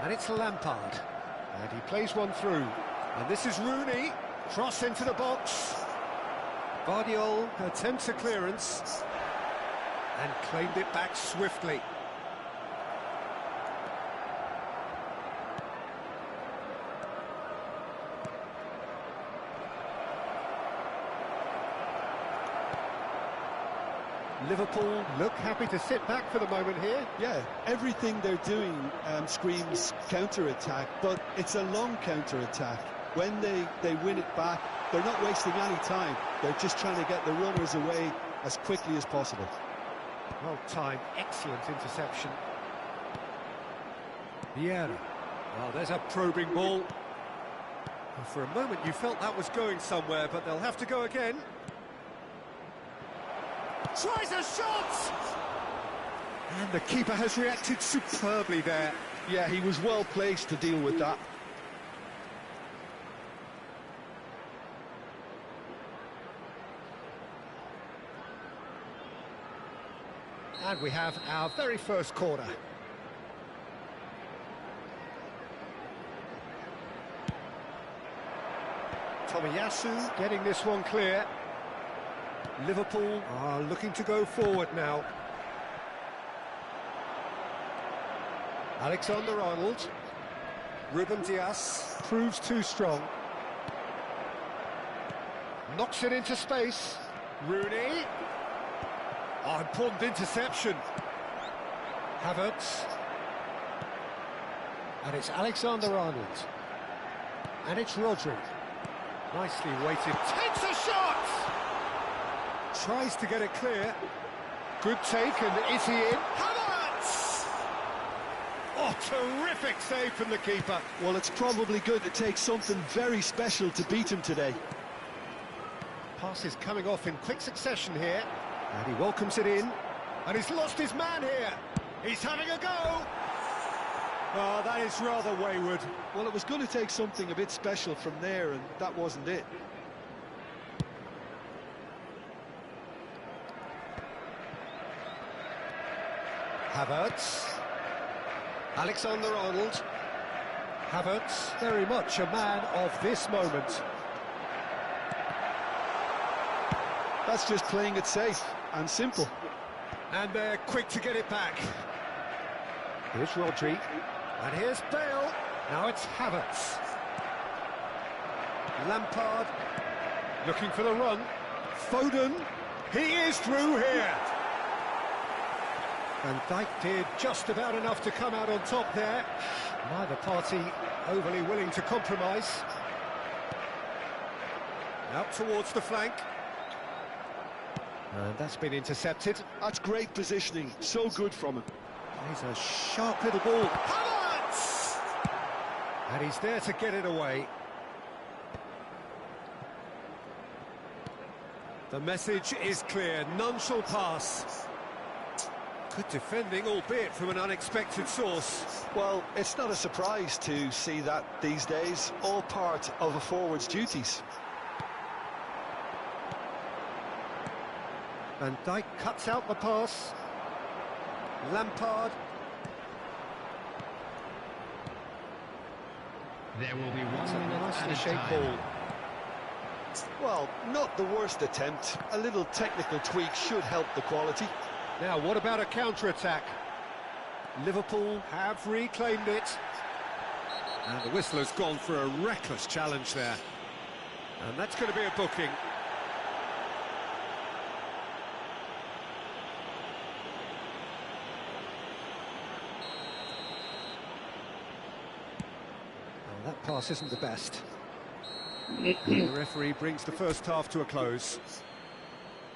And it's Lampard. And he plays one through. And this is Rooney. Cross into the box. Guardiola attempts a clearance. And claimed it back swiftly. Liverpool look happy to sit back for the moment here. Yeah, everything they're doing screams counter-attack, but it's a long counter-attack. When they win it back, they're not wasting any time. They're just trying to get the runners away as quickly as possible. Well timed, excellent interception. Vieira. Oh, there's a probing ball. Well, for a moment you felt that was going somewhere, but they'll have to go again. Tries a shot! And the keeper has reacted superbly there. Yeah, he was well placed to deal with that. And we have our very first corner. Tomiyasu getting this one clear. Liverpool are looking to go forward now. Alexander-Arnold. Ruben Dias proves too strong. Knocks it into space. Rooney. Oh, important interception. Havertz. And it's Alexander-Arnold. And it's Rodri. Nicely weighted. Takes a shot! Tries to get it clear. Good take, and is he in? Havertz! Oh, terrific save from the keeper. Well, it's probably going to take something very special to beat him today. Pass is coming off in quick succession here. And he welcomes it in. And he's lost his man here. He's having a go. Oh, that is rather wayward. Well, it was going to take something a bit special from there, and that wasn't it. Havertz. Alexander-Arnold. Havertz, very much a man of this moment. That's just playing it safe and simple. And they're quick to get it back. Here's Rodri. And here's Bale. Now it's Havertz. Lampard. Looking for the run. Foden. He is through here. Van Dijk did just about enough to come out on top there. Neither party overly willing to compromise. Out towards the flank. And that's been intercepted. That's great positioning, so good from him. He's a sharp little ball. Havertz! And he's there to get it away. The message is clear, none shall pass. Good defending, albeit from an unexpected source. Well, it's not a surprise to see that these days, all part of a forward's duties. Van Dijk cuts out the pass. Lampard. There will be 1 It's a minute nicely at a shaped time. ball. Well, not the worst attempt. A little technical tweak should help the quality. Now, what about a counter-attack? Liverpool have reclaimed it. And the whistler's gone for a reckless challenge there. And that's going to be a booking. Well, that pass isn't the best. And the referee brings the first half to a close.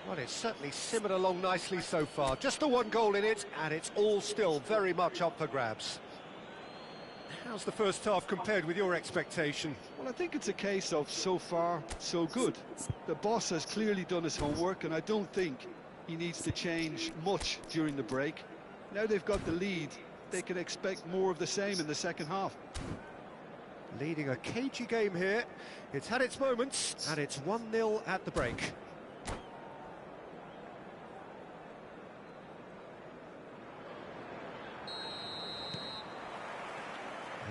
Well, it's certainly simmered along nicely so far. Just the one goal in it, and it's all still very much up for grabs. How's the first half compared with your expectation? Well, I think it's a case of so far, so good. The boss has clearly done his homework, and I don't think he needs to change much during the break. Now they've got the lead, they can expect more of the same in the second half. Leading a cagey game here. It's had its moments, and it's 1-0 at the break.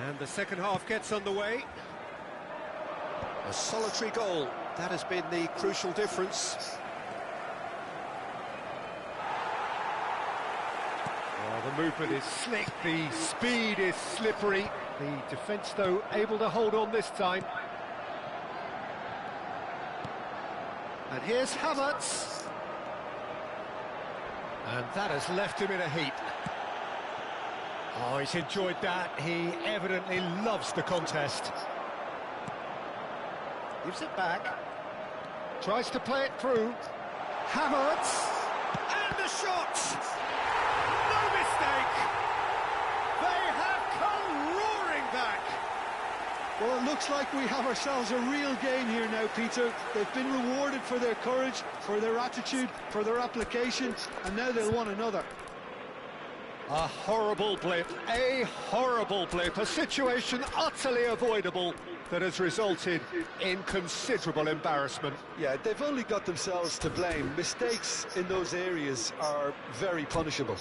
And the second half gets underway. A solitary goal, that has been the crucial difference. Well, the movement is slick, the speed is slippery. The defence, though, able to hold on this time. And here's Havertz. And that has left him in a heap. Oh, he's enjoyed that. He evidently loves the contest. Gives it back. Tries to play it through. Havertz. And the shot! No mistake! They have come roaring back! Well, it looks like we have ourselves a real game here now, Peter. They've been rewarded for their courage, for their attitude, for their application, and now they'll want another. A horrible blip, a situation utterly avoidable that has resulted in considerable embarrassment. Yeah, they've only got themselves to blame. Mistakes in those areas are very punishable.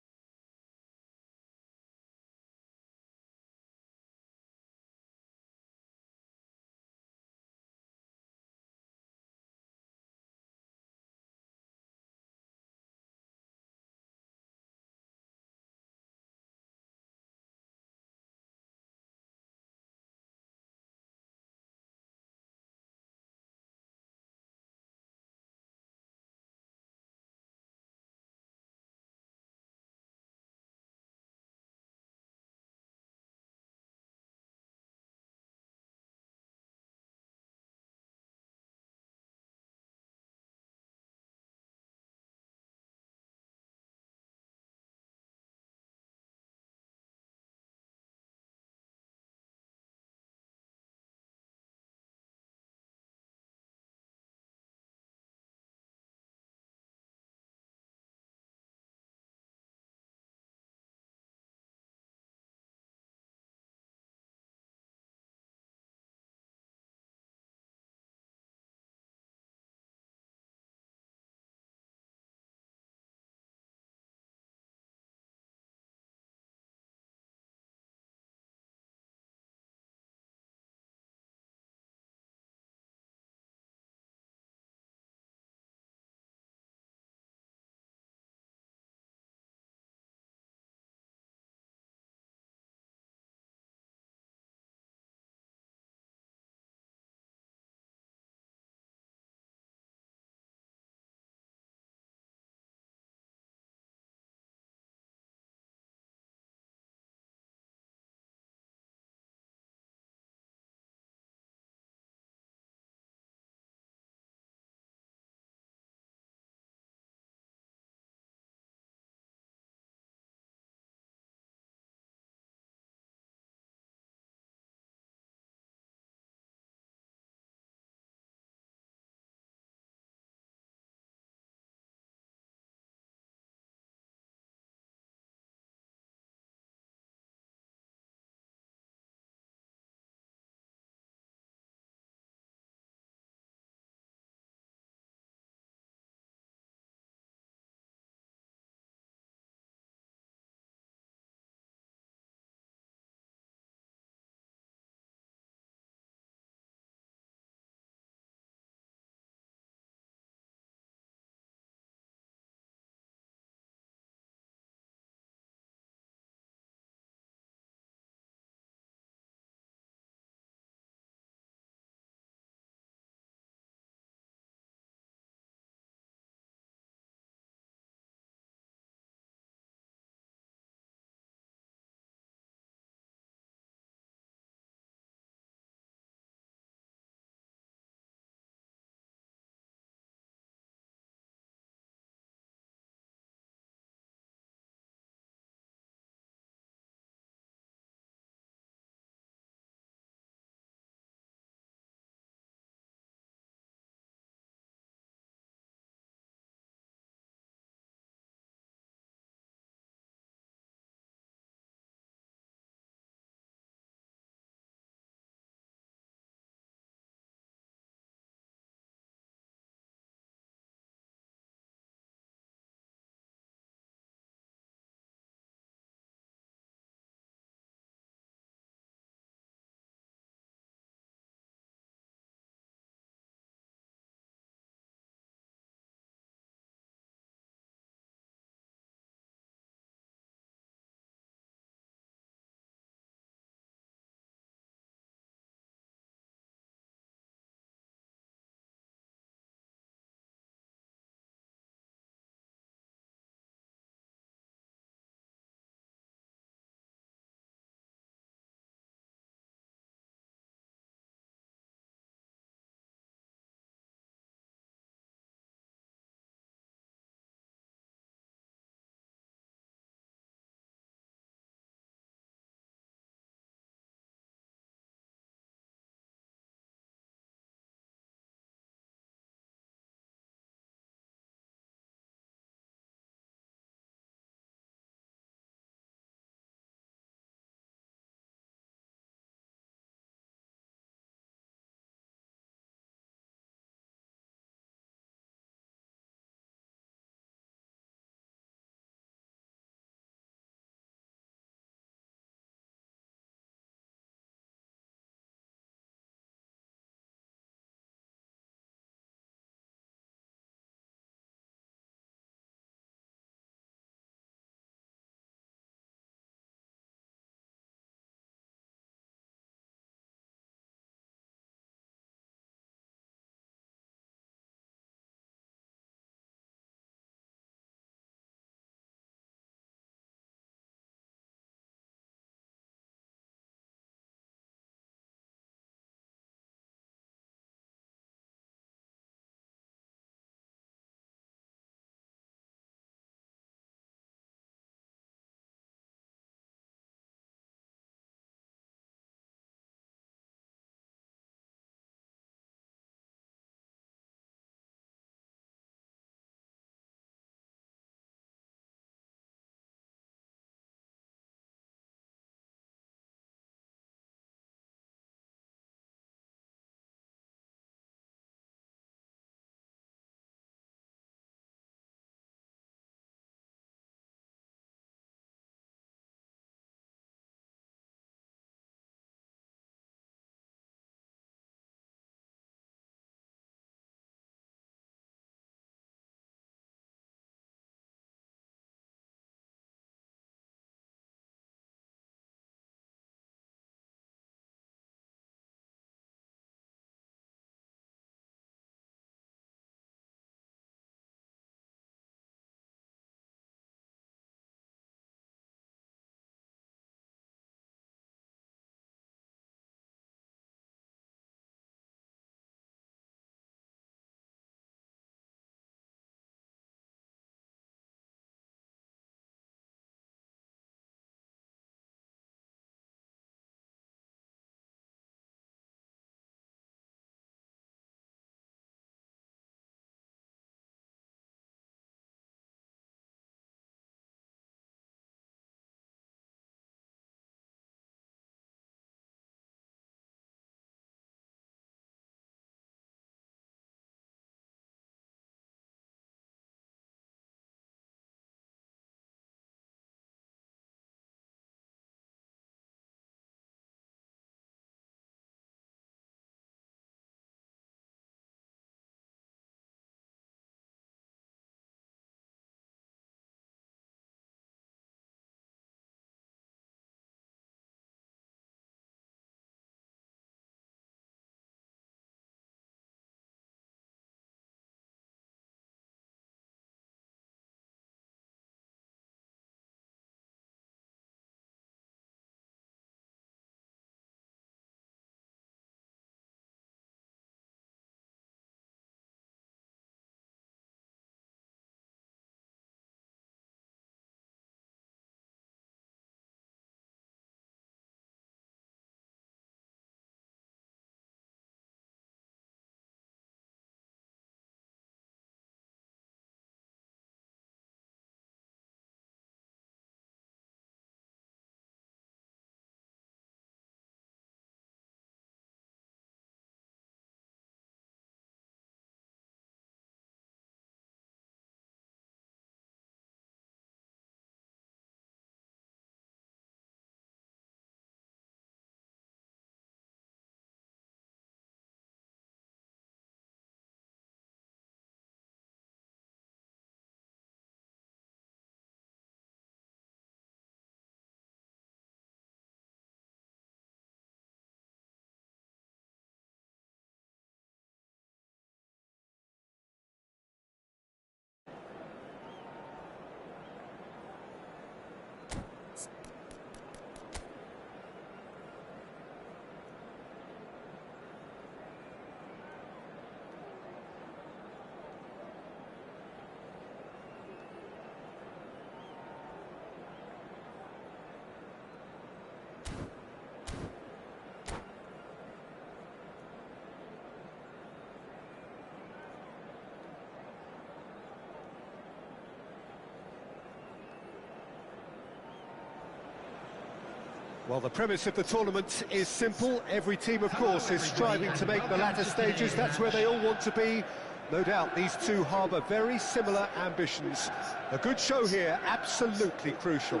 Well, the premise of the tournament is simple. Every team, of course, is striving to make the latter stages. That's where they all want to be. No doubt these two harbour very similar ambitions. A good show here, absolutely crucial.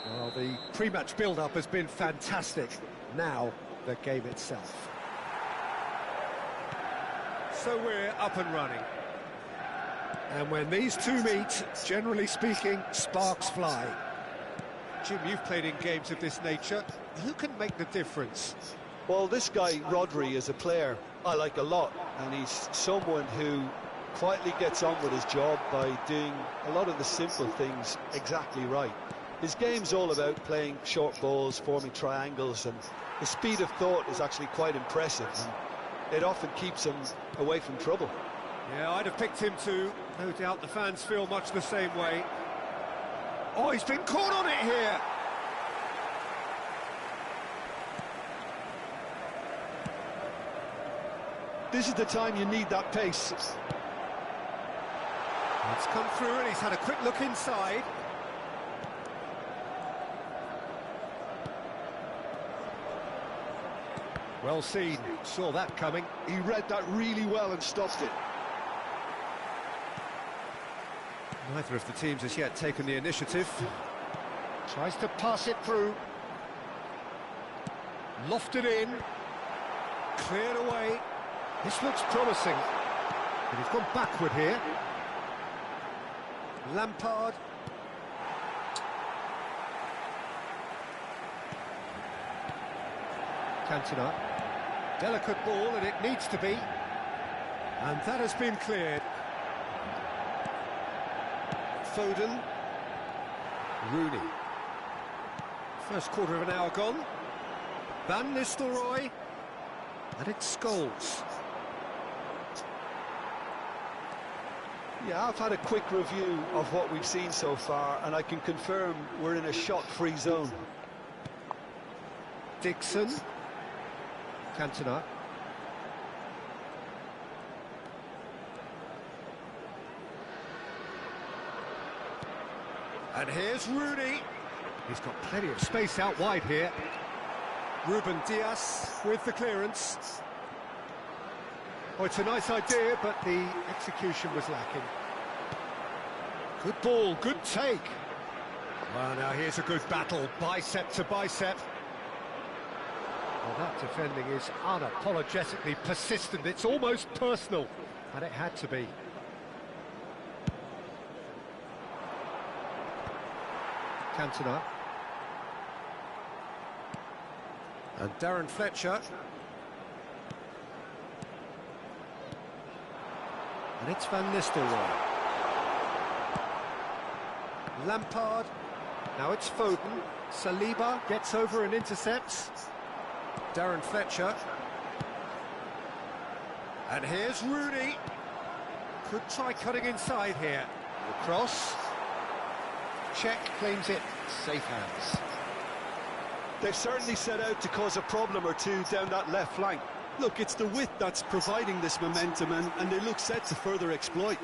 Well, the pre-match build-up has been fantastic. Now, the game itself. So we're up and running. And when these two meet, generally speaking, sparks fly. Jim, you've played in games of this nature. Who can make the difference? Well, this guy, Rodri, is a player I like a lot, and he's someone who quietly gets on with his job by doing a lot of the simple things exactly right. His game's all about playing short balls, forming triangles, and his speed of thought is actually quite impressive, and it often keeps him away from trouble. Yeah, I'd have picked him too. No doubt the fans feel much the same way. Oh, he's been caught on it here! This is the time you need that pace. It's come through and he's had a quick look inside. Well seen, saw that coming. He read that really well and stopped it. Neither of the teams has yet taken the initiative. Tries to pass it through. Lofted in. Cleared away. This looks promising. But he's gone backward here. Lampard. Cantona. Delicate ball, and it needs to be. And that has been cleared. Foden. Rooney. First quarter of an hour gone. Van Nistelrooy. And it's Scholes. Yeah, I've had a quick review of what we've seen so far, and I can confirm we're in a shot-free zone. Dixon. Cantona. And here's Rooney. He's got plenty of space out wide here. Ruben Dias with the clearance. Oh, it's a nice idea, but the execution was lacking. Good ball, good take. Well, now here's a good battle, bicep to bicep. Well, that defending is unapologetically persistent. It's almost personal, and it had to be. Cantona. And Darren Fletcher. And it's Van Nistelrooy. Lampard. Now it's Foden. Saliba gets over and intercepts. Darren Fletcher. And here's Rooney. Could try cutting inside here. The cross. Check claims it. Safe hands. They've certainly set out to cause a problem or two down that left flank. Look, it's the width that's providing this momentum, and they look set to further exploit.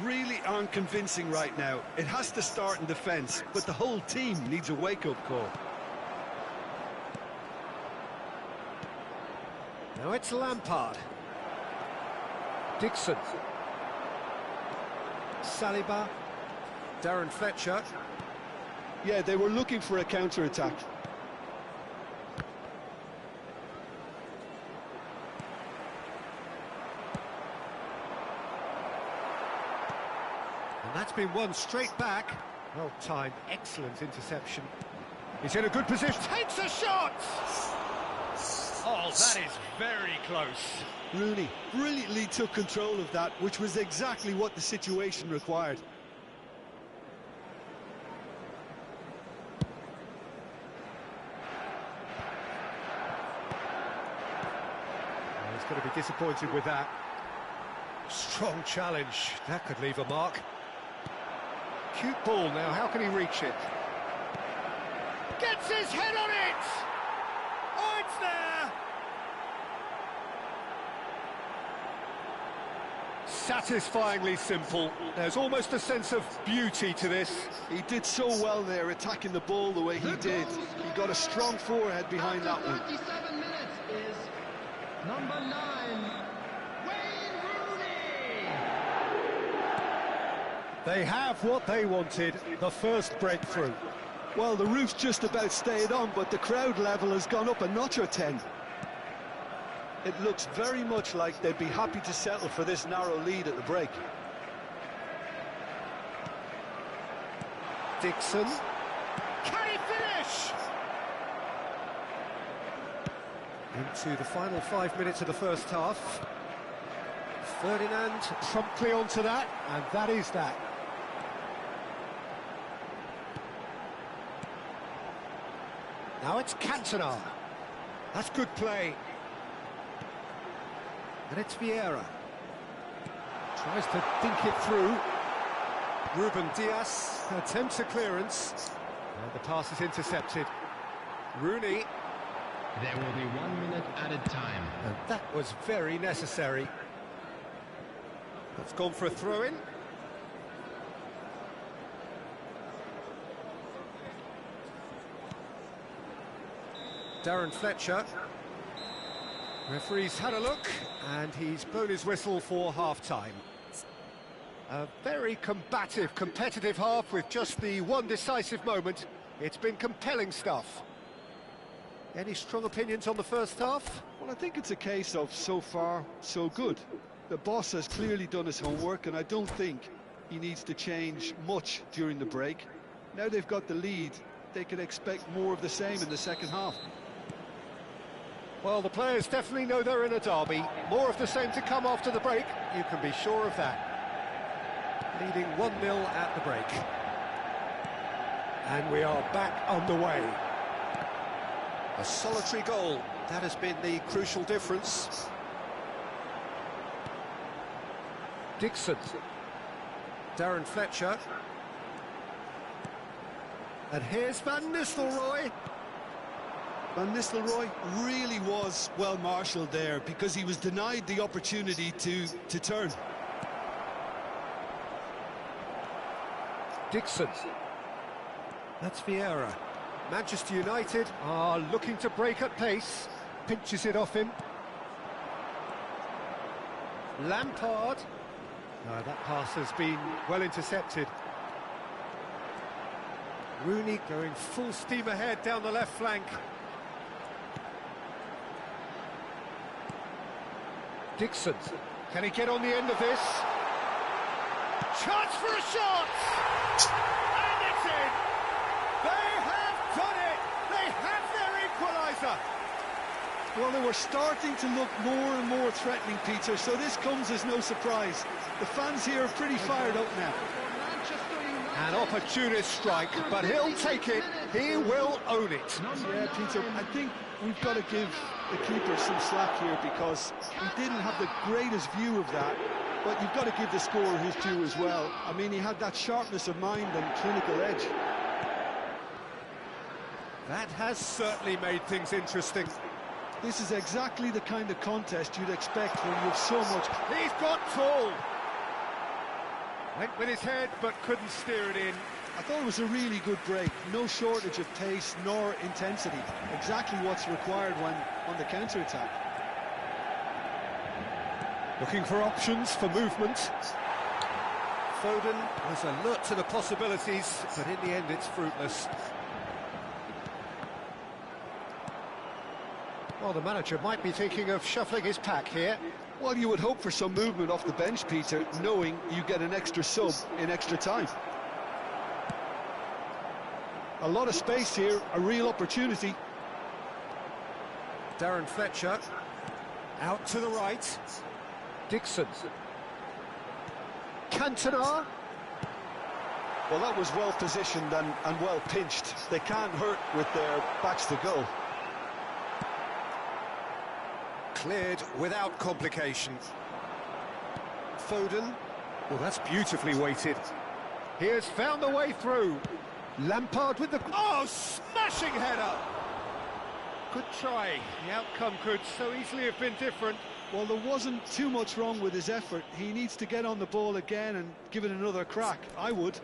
Really aren't convincing right now. It has to start in defence, but the whole team needs a wake-up call. Now it's Lampard. Dixon. Saliba. Darren Fletcher. Yeah, they were looking for a counter-attack. And that's been won straight back. Well timed, excellent interception. He's in a good position, takes a shot! Oh, that is very close. Rooney brilliantly took control of that, which was exactly what the situation required. He's going to be disappointed with that. Strong challenge, that could leave a mark. Cute ball now, how can he reach it? Gets his head on it! Oh, it's there! satisfyingly simple. There's almost a sense of beauty to this. He did so well there, attacking the ball the way he did. He got a strong forehead behind that one. 37 minutes is number 9, Wayne Rooney. They have what they wanted, the first breakthrough. Well, the roof's just about stayed on, but the crowd level has gone up a notch or 10. It looks very much like they'd be happy to settle for this narrow lead at the break. Dixon. Can he finish? Into the final 5 minutes of the first half. Ferdinand promptly onto that, and that is that. Now it's Cantona. That's good play. And it's Vieira. Tries to dink it through. Ruben Dias attempts a clearance. And the pass is intercepted. Rooney. There will be 1 minute added time. And that was very necessary. That's gone for a throw-in. Darren Fletcher. Referee's had a look, and he's blown his whistle for half-time. A very combative, competitive half with just the one decisive moment. It's been compelling stuff. Any strong opinions on the first half? Well, I think it's a case of so far, so good. The boss has clearly done his homework, and I don't think he needs to change much during the break. Now they've got the lead, they can expect more of the same in the second half. Well, the players definitely know they're in a derby. More of the same to come after the break, you can be sure of that. Leading 1-0 at the break. And we are back underway. A solitary goal, that has been the crucial difference. Dixon. Darren Fletcher. And here's Van Nistelrooy. Van Nistelrooy really was well marshalled there because he was denied the opportunity to turn. Dixon. That's Vieira. Manchester United are looking to break at pace. Pinches it off him. Lampard. No, that pass has been well intercepted. Rooney going full steam ahead down the left flank. Dixon. Can he get on the end of this? Chance for a shot! And it's in! They have done it! They have their equaliser! Well, they were starting to look more and more threatening, Peter, so this comes as no surprise. The fans here are pretty fired up now. An opportunist strike, but he'll take it. He will own it. Yeah, Peter, I think we've got to give the keeper some slack here because he didn't have the greatest view of that, but you've got to give the scorer his due as well. I mean, he had that sharpness of mind and clinical edge. That has certainly made things interesting. This is exactly the kind of contest you'd expect when you have so much... He's got full! Went with his head, but couldn't steer it in. I thought it was a really good break. No shortage of pace nor intensity. Exactly what's required when on the counter-attack. Looking for options for movement. Foden was alert to the possibilities, but in the end it's fruitless. Well, the manager might be thinking of shuffling his pack here. Well, you would hope for some movement off the bench, Peter, knowing you get an extra sub in extra time. A lot of space here, a real opportunity. Darren Fletcher, out to the right. Dixon. Cantona. Well, that was well positioned and well pinched. They can't hurt with their backs to goal. Cleared without complication. Foden. Well, that's beautifully weighted. He has found the way through. Lampard with the... Oh, smashing header! Good try. The outcome could so easily have been different. Well, there wasn't too much wrong with his effort. He needs to get on the ball again and give it another crack. I would.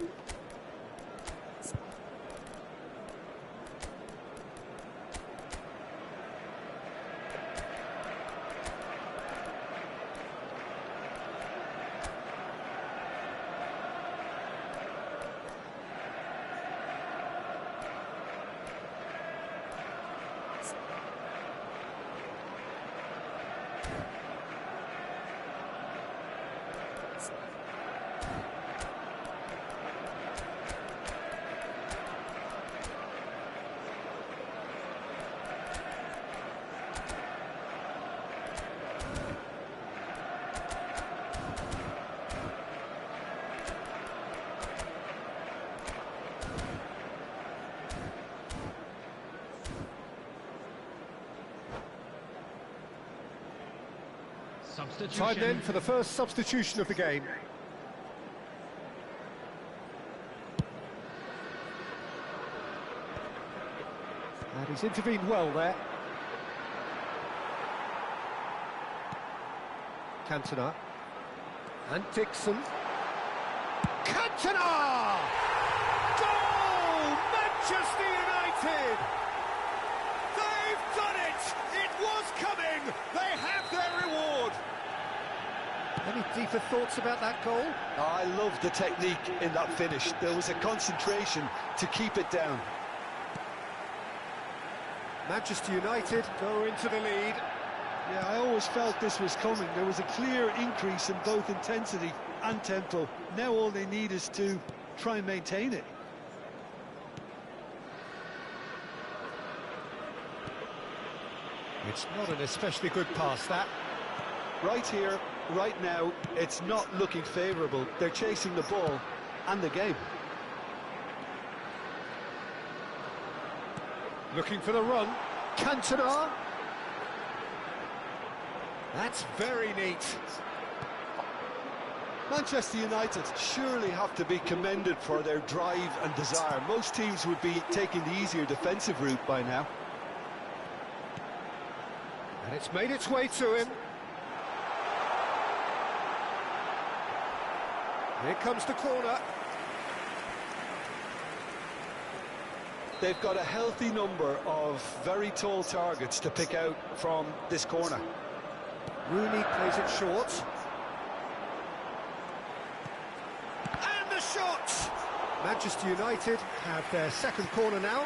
Time then for the first substitution of the game. And he's intervened well there. Cantona. And Dixon. Cantona! Goal! Manchester United! They've done it! It was coming! They have their reward! Any deeper thoughts about that goal? I love the technique in that finish. There was a concentration to keep it down. Manchester United go into the lead. Yeah, I always felt this was coming. There was a clear increase in both intensity and tempo. Now all they need is to try and maintain it. It's not an especially good pass, that. Right here, right now, it's not looking favourable. They're chasing the ball and the game. Looking for the run. Cantona. That's very neat. Manchester United surely have to be commended for their drive and desire. Most teams would be taking the easier defensive route by now. And it's made its way to him. Here comes the corner. They've got a healthy number of very tall targets to pick out from this corner. Rooney plays it short. And the shot! Manchester United have their second corner now.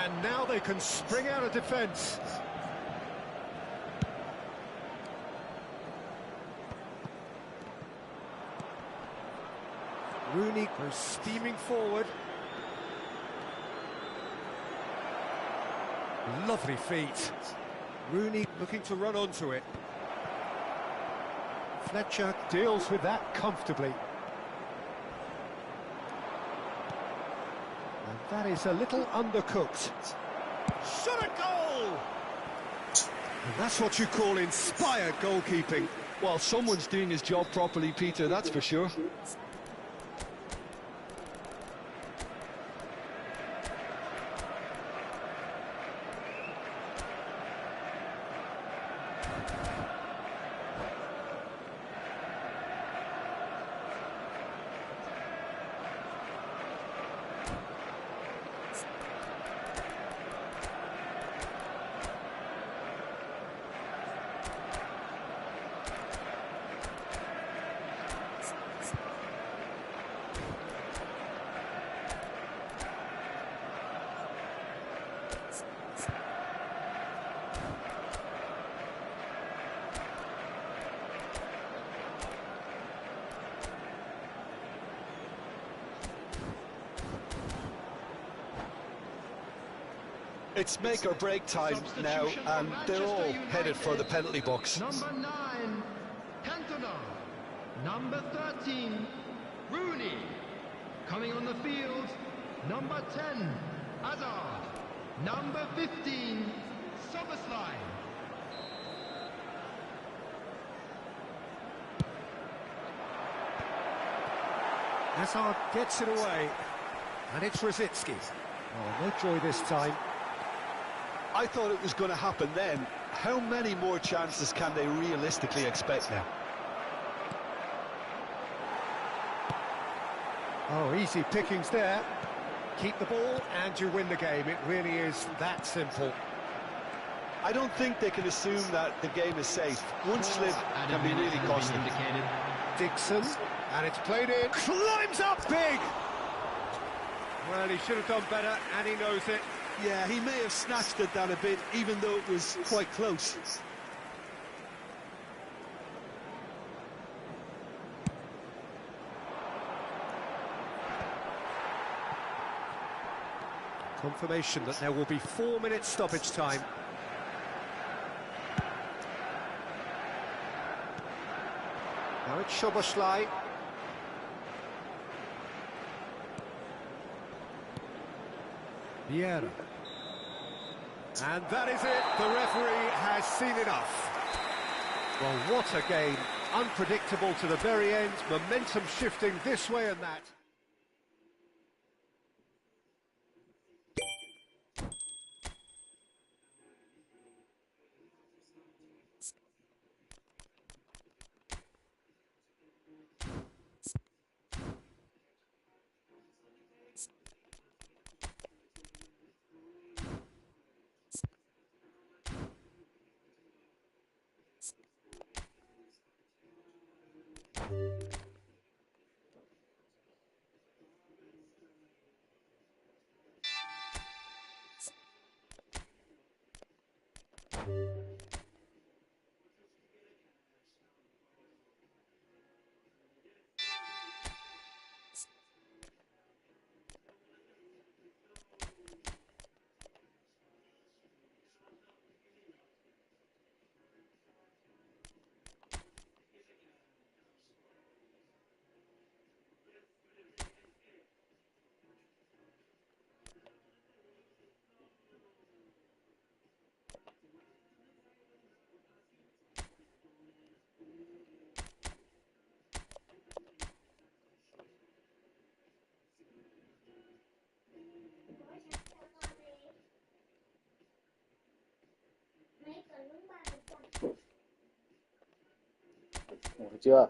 And now they can spring out of defence. Rooney goes steaming forward. Lovely feet. Rooney looking to run onto it. Fletcher deals with that comfortably. And that is a little undercooked. Shot a goal! And that's what you call inspired goalkeeping. Well, someone's doing his job properly, Peter, that's for sure. It's make or break time now, and they're all headed for the penalty box. Number 9, Cantona. Number 13, Rooney. Coming on the field, number 10, Hazard. Number 15, SummerSlide. Hazard gets it away, and it's Rosicki. Oh, no joy this time. I thought it was going to happen then. How many more chances can they realistically expect now? Oh, easy pickings there. Keep the ball and you win the game. It really is that simple. I don't think they can assume that the game is safe. One slip can be really costly. Dixon, and it's played in. Climbs up big! Well, he should have done better, and he knows it. Yeah, he may have snatched at that a bit, even though it was quite close. Confirmation that there will be 4 minutes stoppage time. Now it's Szoboszlai. Vieira. And that is it. The referee has seen enough. Well, what a game. Unpredictable to the very end. Momentum shifting this way and that. Ngủ chưa?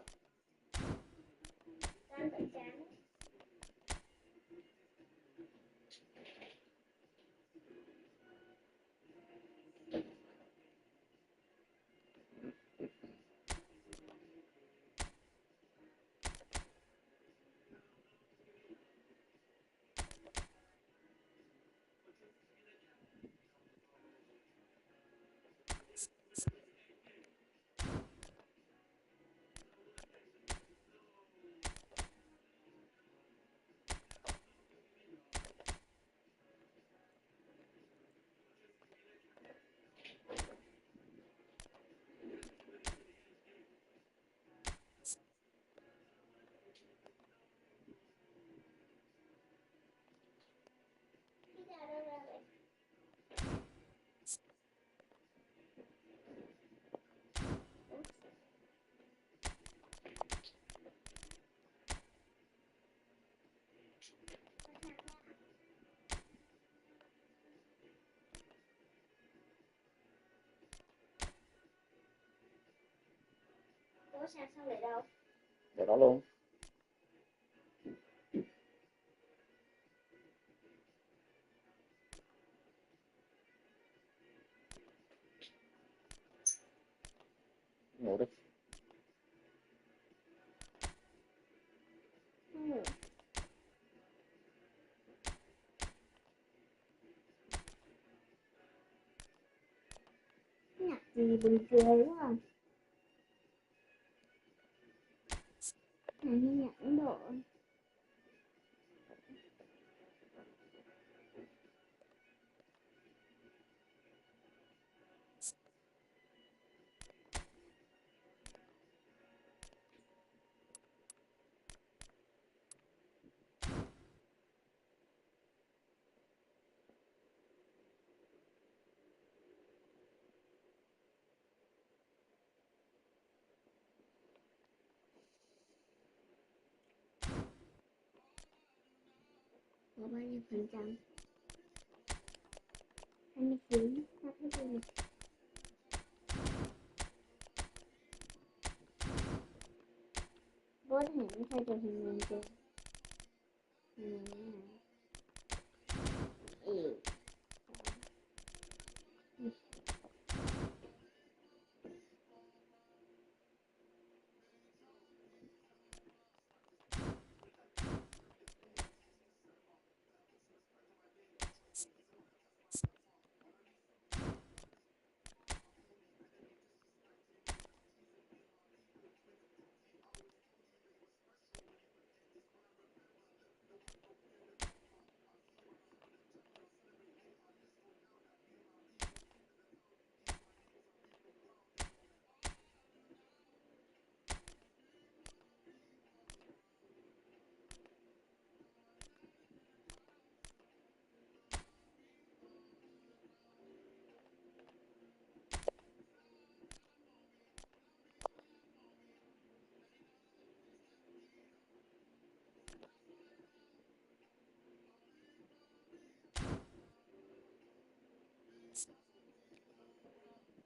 Ủa sao sao để đâu? Để đó luôn. Ngủ đi. Nhạc gì buồn cười quá à. Này như nhạc Ấn Độ. có bao nhiêu phần trăm? 29, phát hết đi nè. Vốn hẳn thay cho hình nhân chưa? Ừ.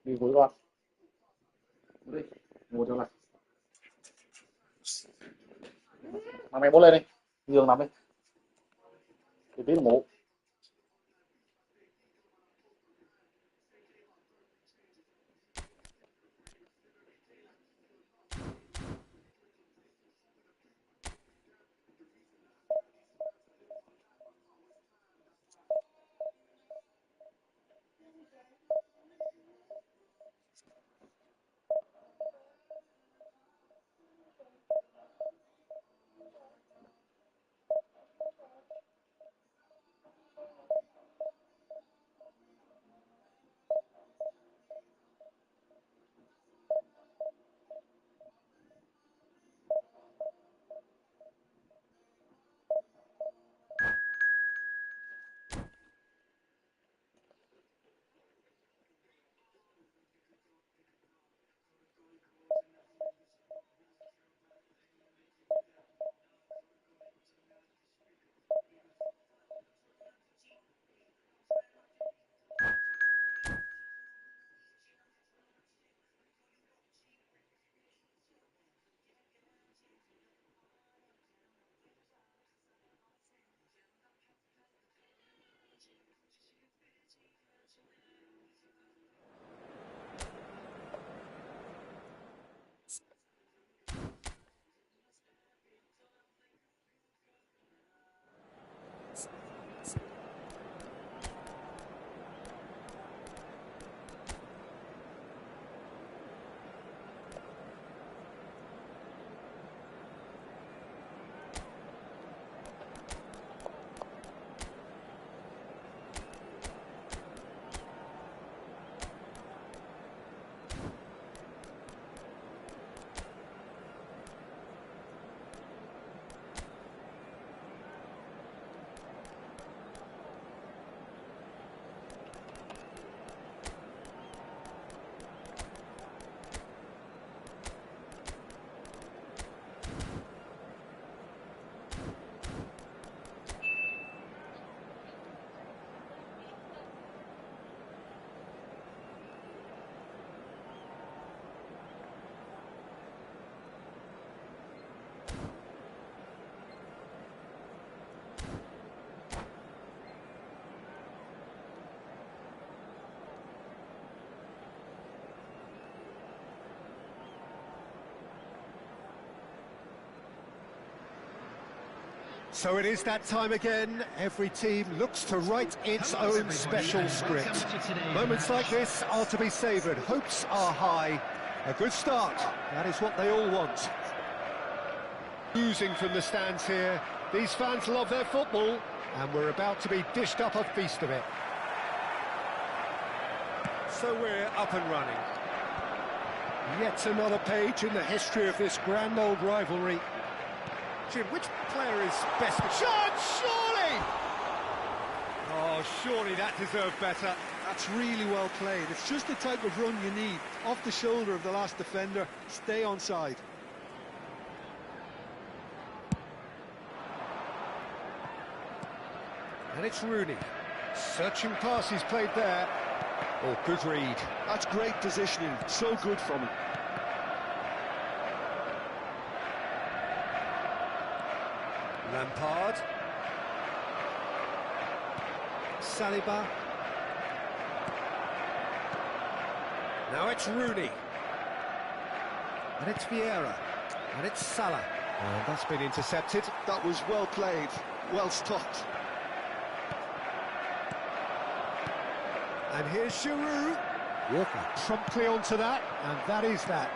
Đi với con. Đi, ngồi cho này. Nằm mày bố lên đi. Giường nằm đi. Tí tí là ngủ. So it is that time again. Every team looks to write its own special script. Moments like this are to be savoured. Hopes are high. A good start. That is what they all want. Oozing from the stands here. These fans love their football, and we're about to be dished up a feast of it. So we're up and running. Yet another page in the history of this grand old rivalry. Jim, which player is best? Shot, surely! Oh, surely that deserved better. That's really well played. It's just the type of run you need. Off the shoulder of the last defender, stay onside. And it's Rooney. Searching pass he's played there. Oh, good read. That's great positioning, so good from him. Lampard. Saliba. Now it's Rooney. And it's Vieira. And it's Salah. And that's been intercepted. That was well played, well stopped. And here's Giroud. Walker promptly onto that, and that is that.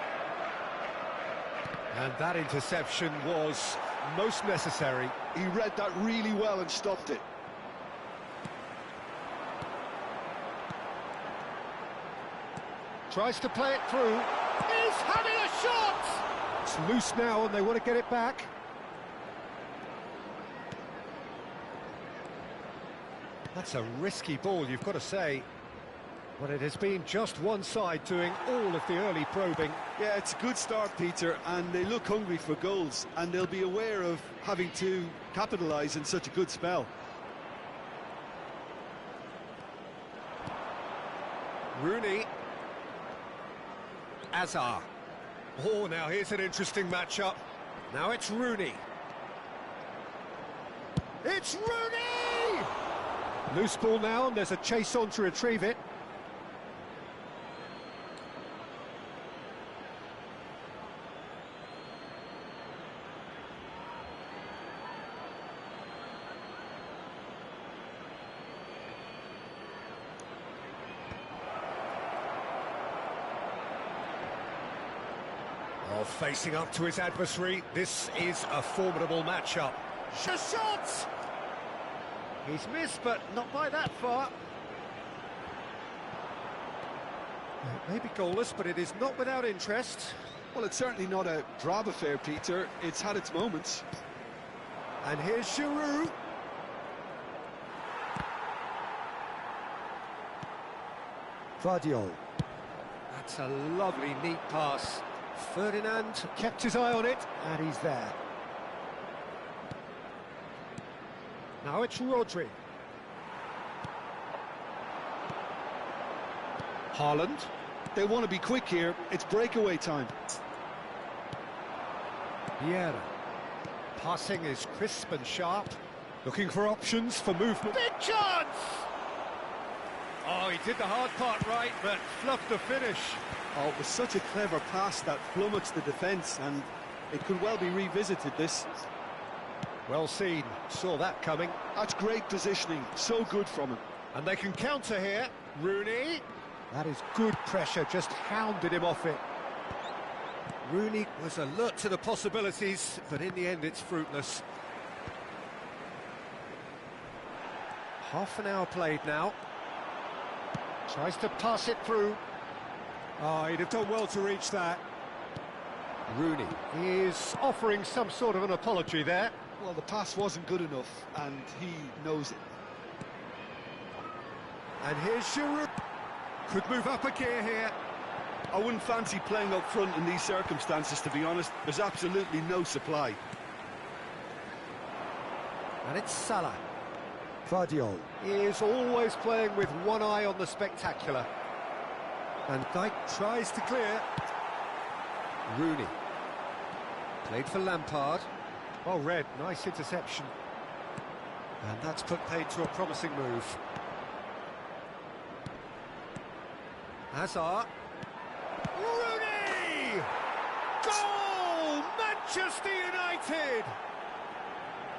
And that interception was most necessary. He read that really well and stopped it. Tries to play it through. He's having a shot! It's loose now and they want to get it back. That's a risky ball, you've got to say. But it has been just one side doing all of the early probing. Yeah, it's a good start, Peter, and they look hungry for goals, and they'll be aware of having to capitalise in such a good spell. Rooney. Azar. Oh, now here's an interesting matchup. Now it's Rooney. It's Rooney! Loose ball now, and there's a chase on to retrieve it. Oh, facing up to his adversary, this is a formidable matchup. Shot! He's missed, but not by that far. It may be goalless, but it is not without interest. Well, it's certainly not a drab affair, Peter. It's had its moments. And here's Giroud. Vardiol. That's a lovely, neat pass. Ferdinand kept his eye on it, and he's there. Now it's Rodri. Haaland. They want to be quick here. It's breakaway time. Vieira. Passing is crisp and sharp. Looking for options for movement. Big chance! Oh, he did the hard part right, but fluffed the finish. Oh, it was such a clever pass that flummoxed the defence, and it could well be revisited, this. Well seen, saw that coming. That's great positioning, so good from him. And they can counter here. Rooney. That is good pressure, just hounded him off it. Rooney was alert to the possibilities, but in the end it's fruitless. Half an hour played now. Tries to pass it through. Oh, he'd have done well to reach that. Rooney is offering some sort of an apology there. Well, the pass wasn't good enough, and he knows it. And here's Giroud. Could move up a gear here. I wouldn't fancy playing up front in these circumstances, to be honest. There's absolutely no supply. And it's Salah. Vardiol is always playing with one eye on the spectacular. And Dyke tries to clear. Rooney. Played for Lampard. Well read, nice interception. And that's put paid to a promising move. Hazard. Rooney! Goal! Manchester United!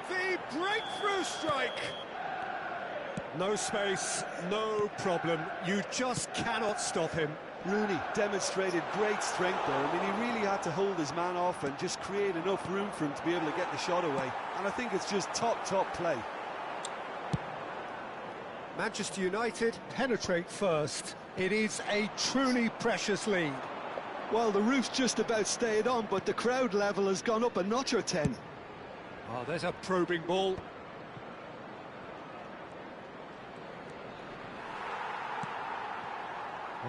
The breakthrough strike! No space, no problem. You just cannot stop him. Rooney demonstrated great strength there. I mean, he really had to hold his man off and just create enough room for him to be able to get the shot away. And I think it's just top play. Manchester United penetrate first. It is a truly precious lead. Well, the roof's just about stayed on, but the crowd level has gone up a notch or 10. Oh, there's a probing ball.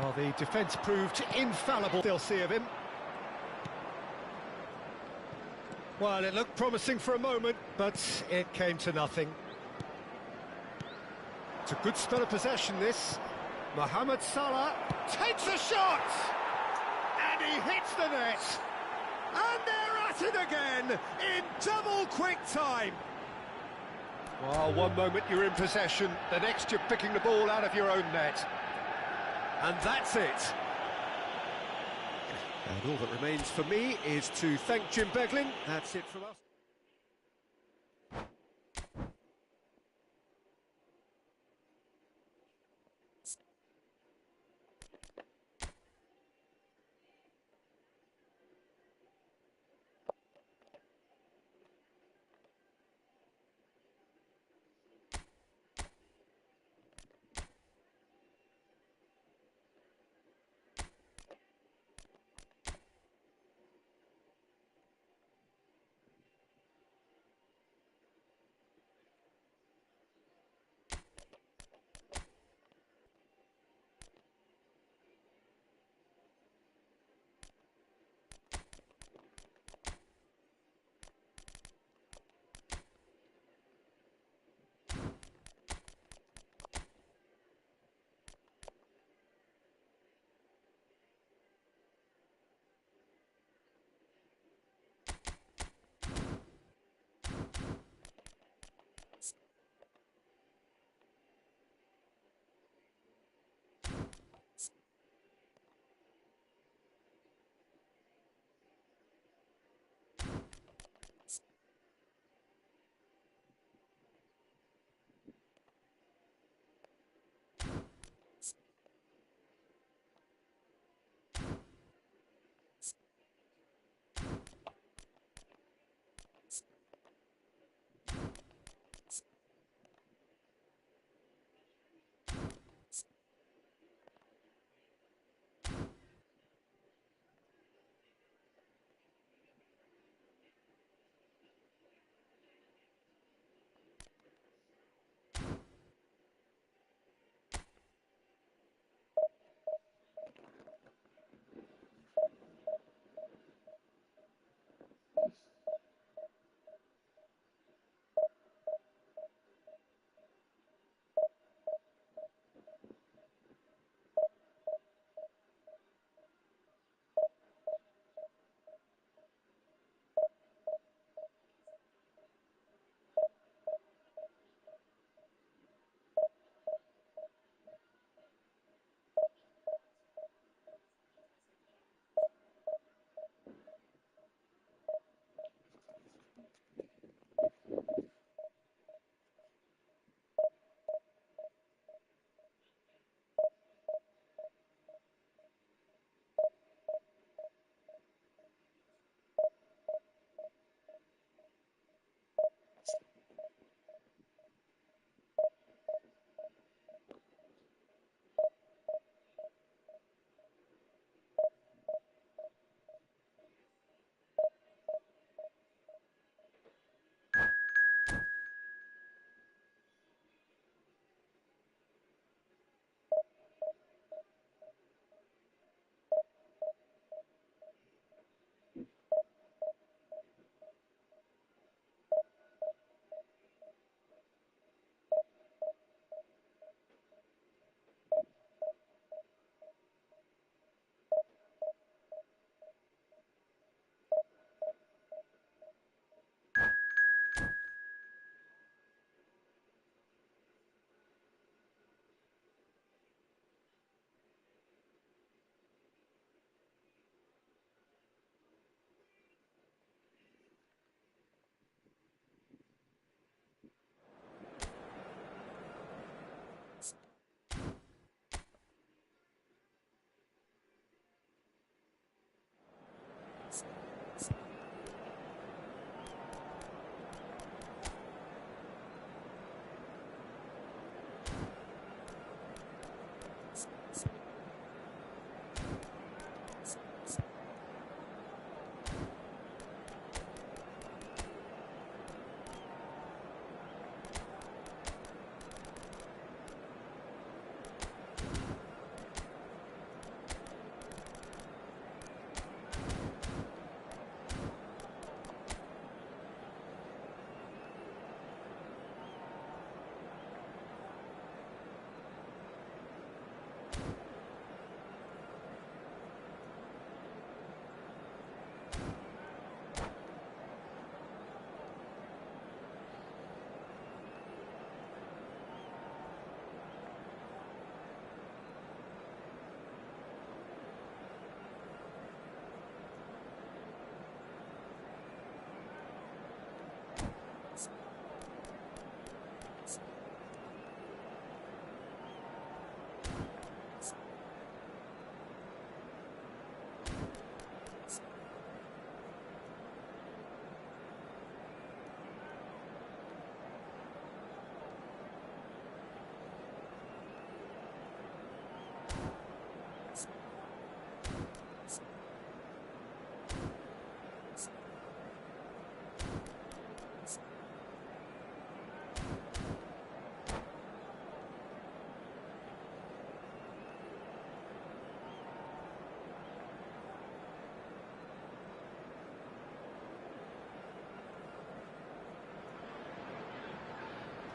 Well, the defence proved infallible, they'll see of him. Well, it looked promising for a moment, but it came to nothing. It's a good spell of possession, this. Mohamed Salah takes a shot! And he hits the net! And they're at it again, in double quick time! Well, one moment you're in possession, the next you're picking the ball out of your own net. And that's it. And all that remains for me is to thank Jim Beglin. That's it from us.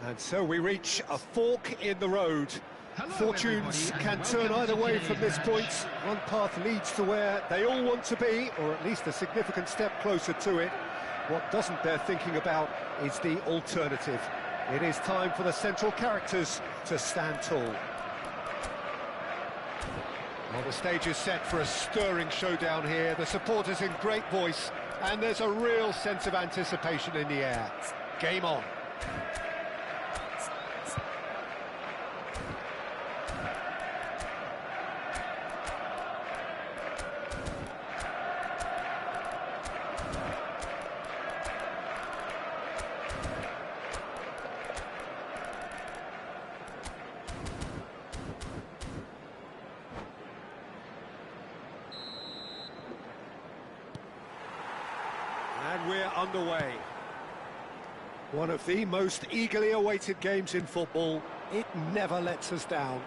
And so we reach a fork in the road. Hello, Fortunes everybody, can and turn welcome either to way today's from this match. point. One path leads to where they all want to be, or at least a significant step closer to it. What doesn't bear thinking about is the alternative. It is time for the central characters to stand tall. Well, the stage is set for a stirring showdown here. The supporters in great voice, and there's a real sense of anticipation in the air. Game on. And we're underway. One of the most eagerly awaited games in football. It never lets us down.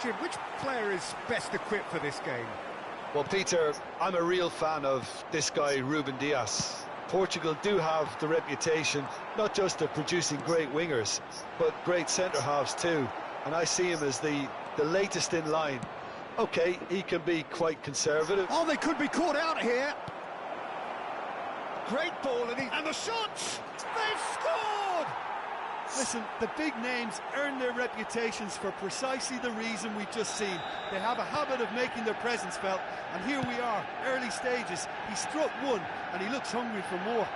Jim, which player is best equipped for this game? Well, Peter, I'm a real fan of this guy, Ruben Dias. Portugal do have the reputation, not just of producing great wingers, but great centre-halves too. And I see him as the latest in line. OK, he can be quite conservative. Oh, they could be caught out here. Great ball, and the shots! They've scored! Listen, the big names earn their reputations for precisely the reason we've just seen. They have a habit of making their presence felt, and here we are, early stages. He struck one, and he looks hungry for more.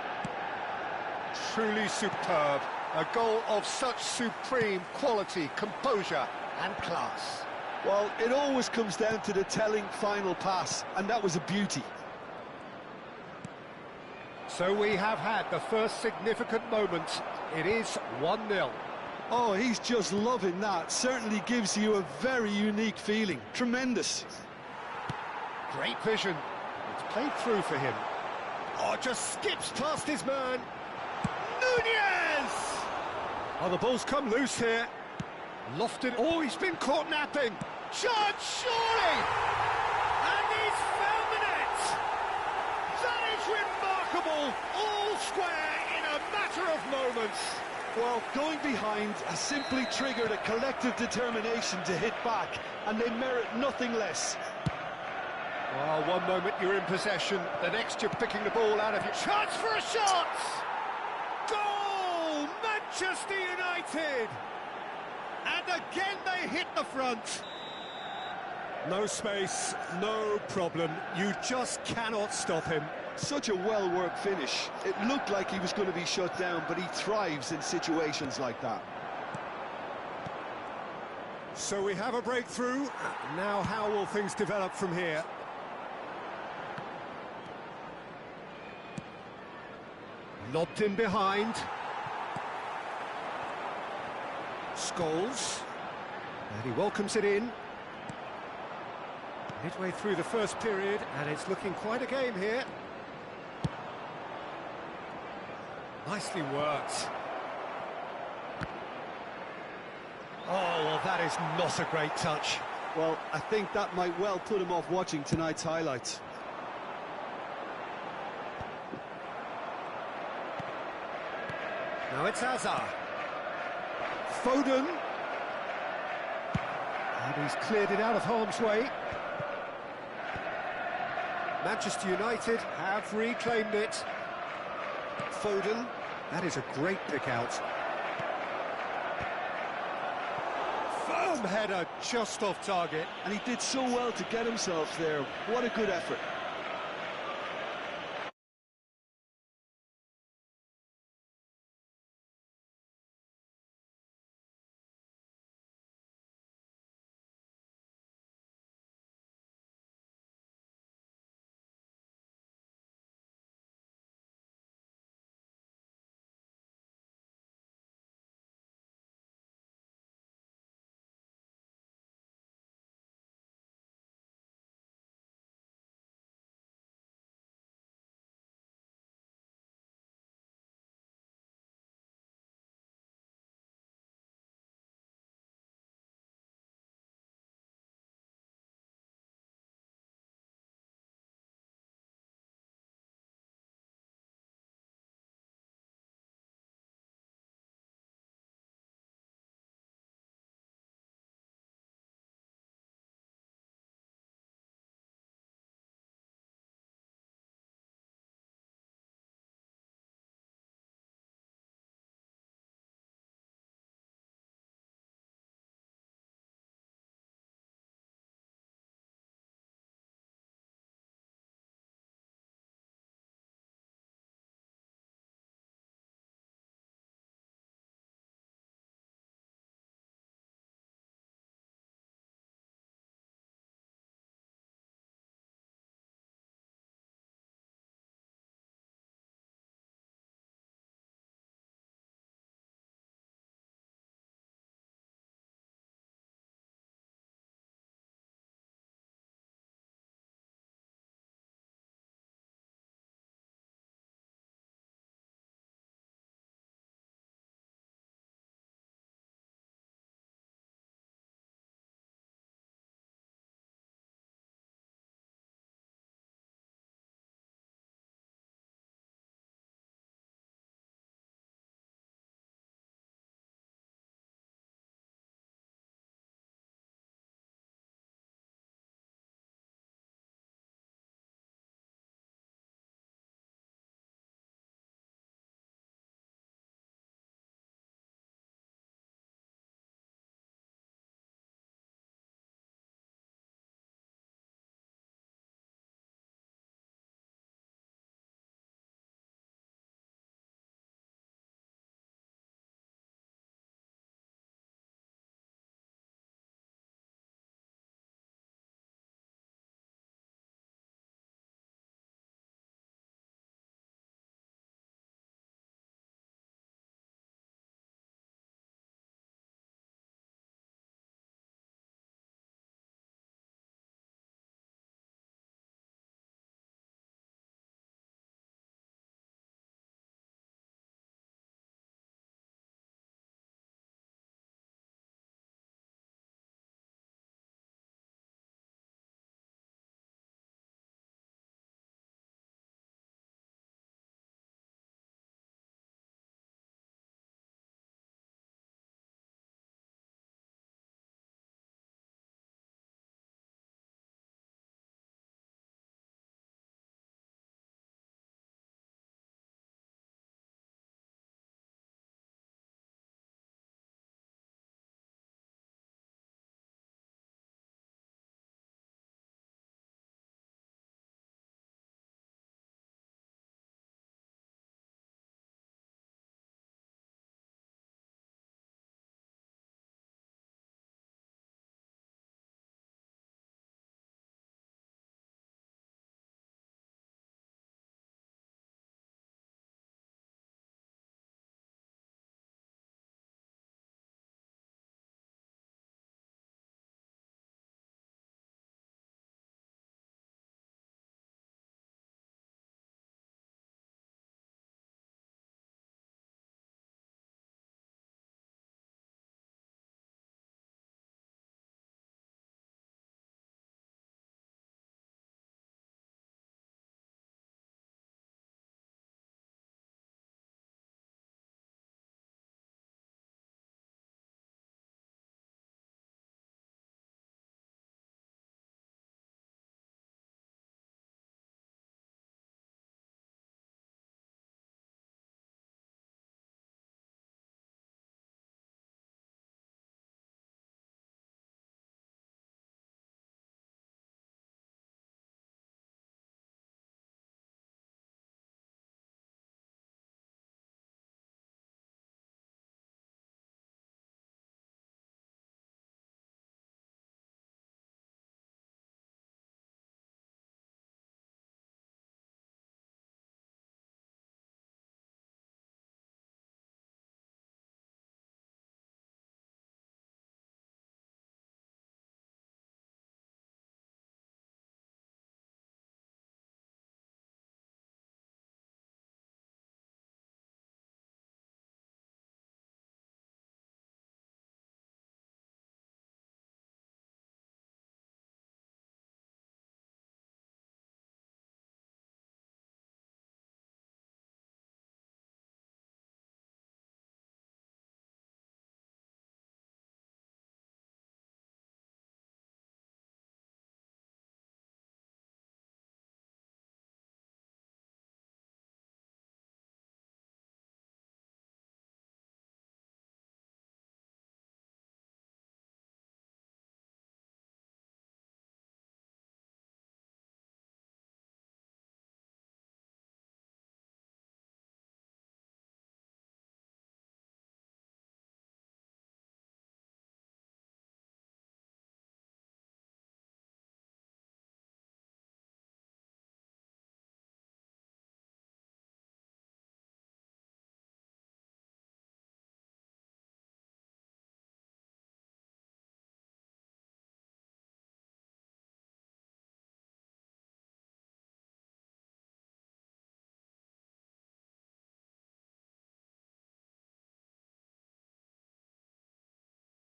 Truly superb. A goal of such supreme quality, composure and class. Well, it always comes down to the telling final pass, and that was a beauty. So we have had the first significant moment. It is 1-0. Oh, he's just loving that. Certainly gives you a very unique feeling. Tremendous. Great vision. It's played through for him. Oh, just skips past his man. Nunez! Oh, the ball's come loose here. Lofted. Oh, he's been caught napping. Chance, surely! And he's found the net! That is remarkable! All square in a matter of moments. Well, going behind has simply triggered a collective determination to hit back, and they merit nothing less. Well, one moment you're in possession, the next you're picking the ball out of your... Chance for a shot! Goal! Manchester United! And again they hit the front. No space, no problem. You just cannot stop him. Such a well-worked finish. It looked like he was going to be shut down, but he thrives in situations like that. So we have a breakthrough. Now how will things develop from here? Lobbed in behind. Scholes. And he welcomes it in. Midway through the first period, and it's looking quite a game here. Nicely worked. Oh, well, that is not a great touch. Well, I think that might well put him off watching tonight's highlights. Now it's Hazard. Foden. And he's cleared it out of harm's way. Manchester United have reclaimed it. Foden. That is a great pick out. Firm header just off target. And he did so well to get himself there. What a good effort.